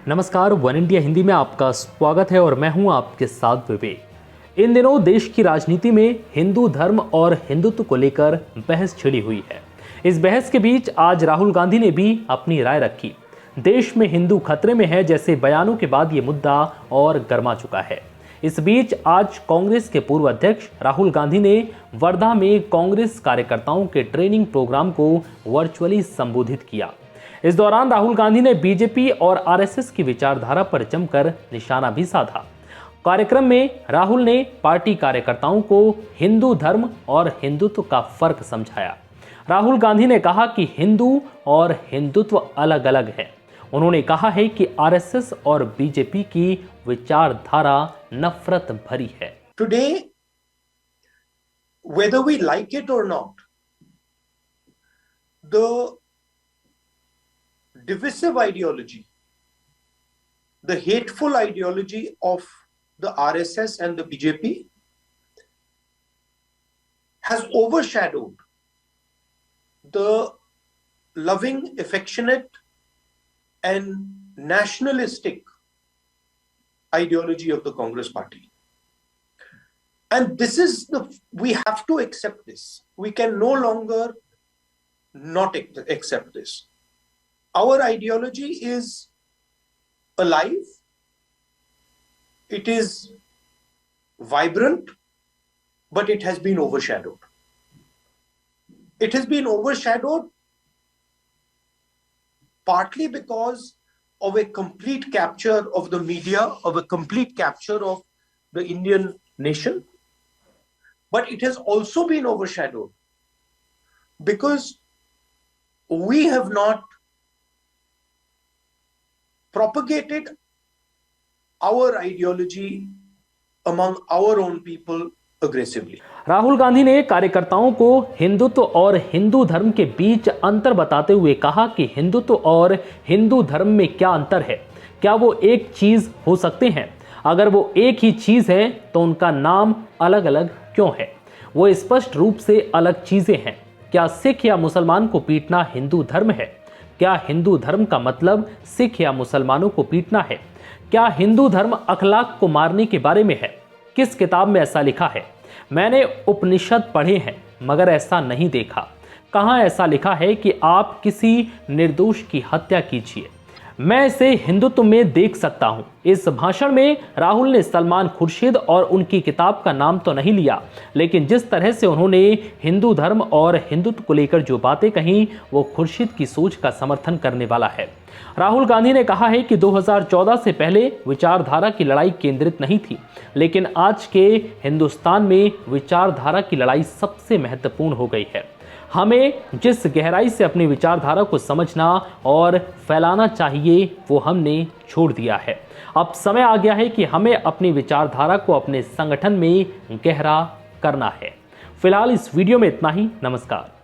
नमस्कार, one India Hindi में आपका स्वागत है और मैं हूं आपके साथ विवेक। इन दिनों देश की राजनीति में हिंदू धर्म और हिंदुत्व को लेकर बहस छिड़ी हुई है। इस बहस के बीच आज राहुल गांधी ने भी अपनी राय रखी। देश में हिंदू खतरे में है जैसे बयानों के बाद ये मुद्दा और गर्मा चुका है। इस बीच आज कांग्रेस के पूर्व अध्यक्ष राहुल गांधी ने वर्धा में कांग्रेस कार्यकर्ताओं के ट्रेनिंग प्रोग्राम को वर्चुअली संबोधित किया। इस दौरान राहुल गांधी ने बीजेपी और आरएसएस की विचारधारा पर जमकर निशाना भी साधा। कार्यक्रम में राहुल ने पार्टी कार्यकर्ताओं को हिंदू धर्म और हिंदुत्व का फर्क समझाया। राहुल गांधी ने कहा कि हिंदू और हिंदुत्व अलग अलग है। उन्होंने कहा है कि आरएसएस और बीजेपी की विचारधारा नफरत भरी है। Today, whether we like it or not, the divisive ideology, the hateful ideology of the RSS and the BJP has overshadowed the loving, affectionate and nationalistic ideology of the Congress party. And we have to accept this. We can no longer not accept this. Our ideology is alive, it is vibrant, but it has been overshadowed. It has been overshadowed partly because of a complete capture of the media, of a complete capture of the Indian nation, but it has also been overshadowed because we have not propagated our ideology among our own people aggressively. Rahul Gandhi ने कार्यकर्ताओं को हिंदुत्व और हिंदू धर्म के बीच अंतर बताते हुए कहा कि हिंदुत्व और हिंदू धर्म में क्या अंतर है? क्या वो एक चीज हो सकते हैं? अगर वो एक ही चीज है तो उनका नाम अलग अलग क्यों है? वो स्पष्ट रूप से अलग चीजें हैं। क्या सिख या मुसलमान को पीटना हिंदू धर्म है? क्या हिंदू धर्म का मतलब सिख या मुसलमानों को पीटना है? क्या हिंदू धर्म अखलाक को मारने के बारे में है? किस किताब में ऐसा लिखा है? मैंने उपनिषद पढ़े हैं मगर ऐसा नहीं देखा। कहाँ ऐसा लिखा है कि आप किसी निर्दोष की हत्या कीजिए? मैं इसे हिंदुत्व में देख सकता हूं। इस भाषण में राहुल ने सलमान खुर्शीद और उनकी किताब का नाम तो नहीं लिया, लेकिन जिस तरह से उन्होंने हिंदू धर्म और हिंदुत्व को लेकर जो बातें कहीं वो खुर्शीद की सोच का समर्थन करने वाला है। राहुल गांधी ने कहा है कि 2014 से पहले विचारधारा की लड़ाई केंद्रित नहीं थी, लेकिन आज के हिंदुस्तान में विचारधारा की लड़ाई सबसे महत्वपूर्ण हो गई है। हमें जिस गहराई से अपनी विचारधारा को समझना और फैलाना चाहिए वो हमने छोड़ दिया है। अब समय आ गया है कि हमें अपनी विचारधारा को अपने संगठन में गहरा करना है। फिलहाल इस वीडियो में इतना ही। नमस्कार।